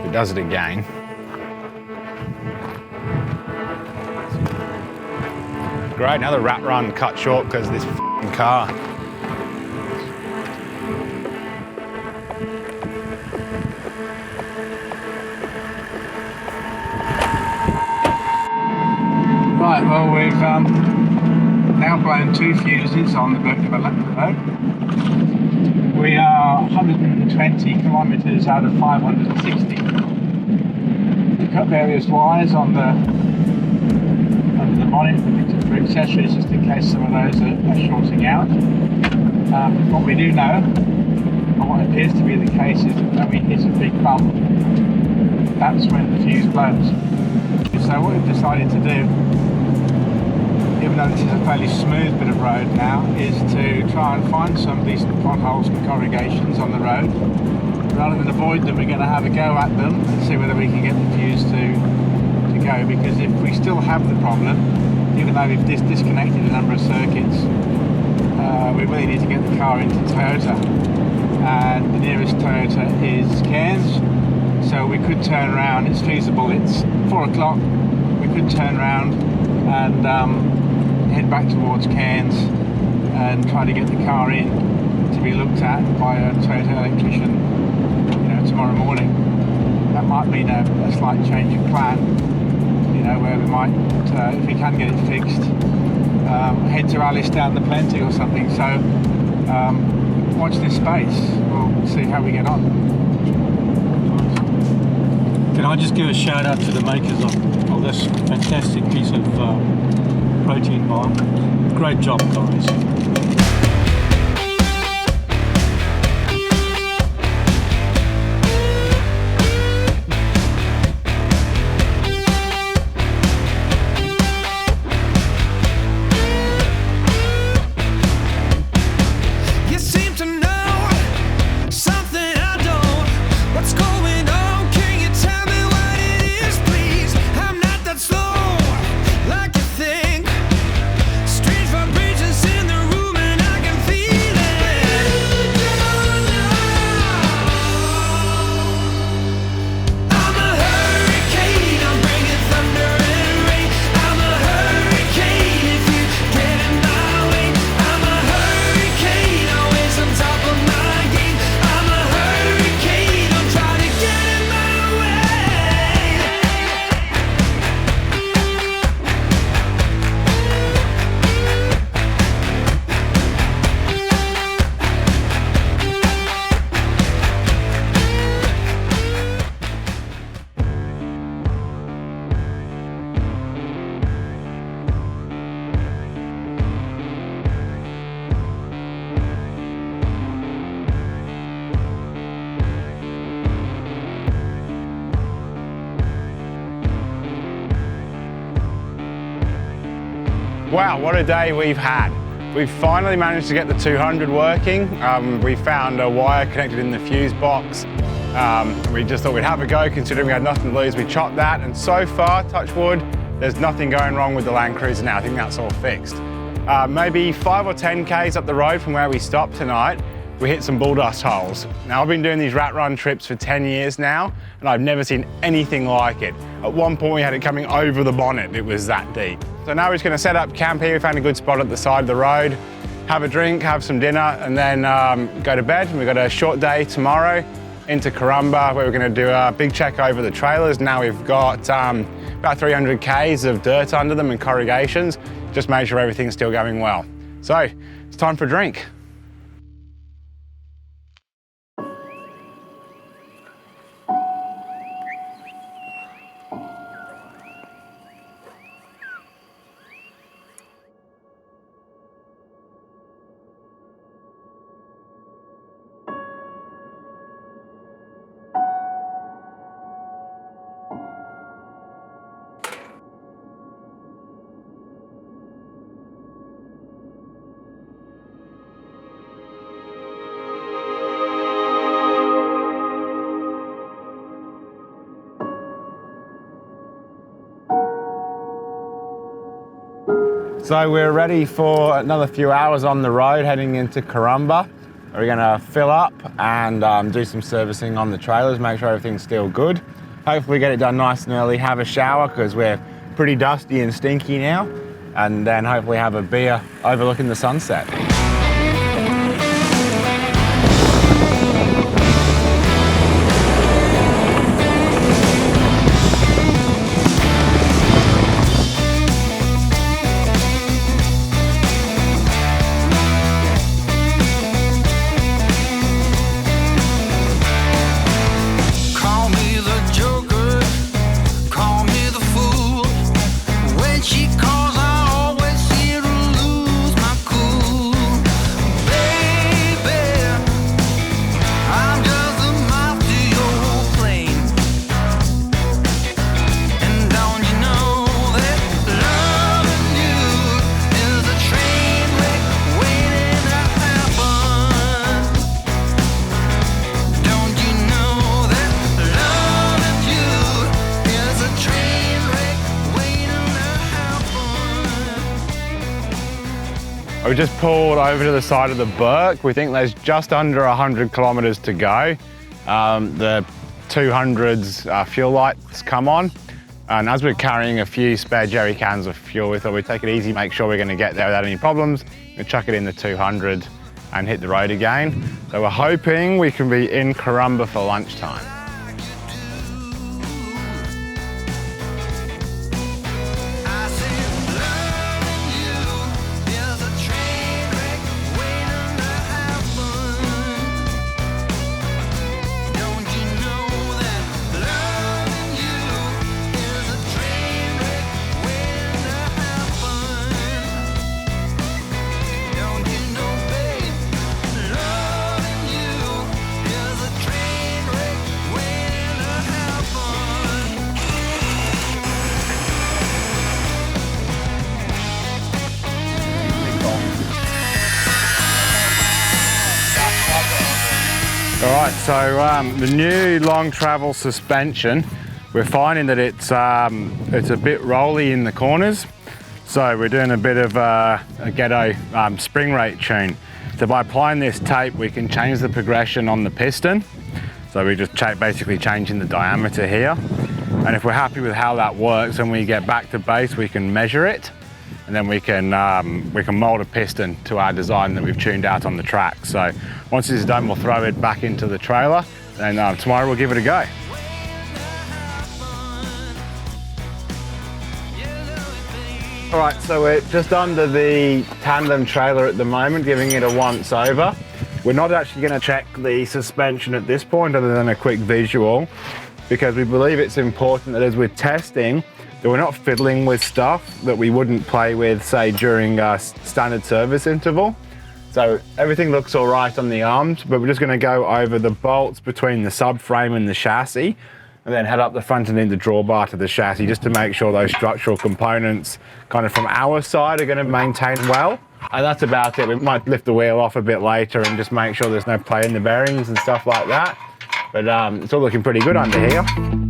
It does it again. Great, another rat run cut short because of this f***ing car. Right, well we've now blown 2 fuses on the Burke Development Road. We are 120 kilometres out of 560. We cut various wires on the bonnet for accessories just in case some of those are shorting out. What we do know, or what appears to be the case, is that when we hit a big bump, that's when the fuse blows. So what we've decided to do, even though this is a fairly smooth bit of road now, is to try and find some decent potholes and corrugations on the road. Rather than avoid them, we're going to have a go at them and see whether we can get the fuse to go, because if we still have the problem, even though we've disconnected a number of circuits, we really need to get the car into Toyota, and the nearest Toyota is Cairns, so we could turn around. It's feasible, it's 4 o'clock, we could turn around and head back towards Cairns and try to get the car in to be looked at by a Toyota electrician, tomorrow morning. That might mean a slight change of plan, where we might, if we can get it fixed, head to Alice down the Plenty or something. So watch this space, we'll see how we get on. Can I just give a shout out to the makers of this fantastic piece of protein bar? Great job, guys. Wow, what a day we've had. We've finally managed to get the 200 working. We found a wire connected in the fuse box. We just thought we'd have a go considering we had nothing to lose. We chopped that, and so far, touch wood, there's nothing going wrong with the Land Cruiser now. I think that's all fixed. Maybe 5 or 10 Ks up the road from where we stopped tonight, we hit some bull dust holes. Now, I've been doing these rat run trips for 10 years now, and I've never seen anything like it. At one point, we had it coming over the bonnet. It was that deep. So now we're just gonna set up camp here. We found a good spot at the side of the road, have a drink, have some dinner, and then go to bed. We've got a short day tomorrow into Caramba, where we're gonna do a big check over the trailers. Now we've got about 300 Ks of dirt under them and corrugations. Just make sure everything's still going well. So, it's time for a drink. So we're ready for another few hours on the road heading into Caramba. We're gonna fill up and do some servicing on the trailers, make sure everything's still good. hopefully get it done nice and early, have a shower because we're pretty dusty and stinky now, and then hopefully have a beer overlooking the sunset. We just pulled over to the side of the Burke. We think there's just under 100 kilometers to go. The 200's fuel lights come on. And as we're carrying a few spare jerry cans of fuel, we thought we'd take it easy, make sure we're gonna get there without any problems. We'll chuck it in the 200 and hit the road again. So we're hoping we can be in Caramba for lunchtime. All right, so the new long travel suspension, we're finding that it's a bit rolly in the corners. So we're doing a bit of a ghetto spring rate tune. So by applying this tape, we can change the progression on the piston. So we just basically changing the diameter here. And if we're happy with how that works, when we get back to base, we can measure it. And then we can mold a piston to our design that we've tuned out on the track. So once this is done, we'll throw it back into the trailer, and tomorrow we'll give it a go. All right, so we're just under the tandem trailer at the moment, giving it a once over. We're not actually going to check the suspension at this point, other than a quick visual, because we believe it's important that as we're testing, that we're not fiddling with stuff that we wouldn't play with, say, during a standard service interval. So everything looks all right on the arms, but we're just going to go over the bolts between the subframe and the chassis, and then head up the front and in the drawbar to the chassis, just to make sure those structural components kind of from our side are going to maintain well. And that's about it. We might lift the wheel off a bit later and just make sure there's no play in the bearings and stuff like that. But it's all looking pretty good under here.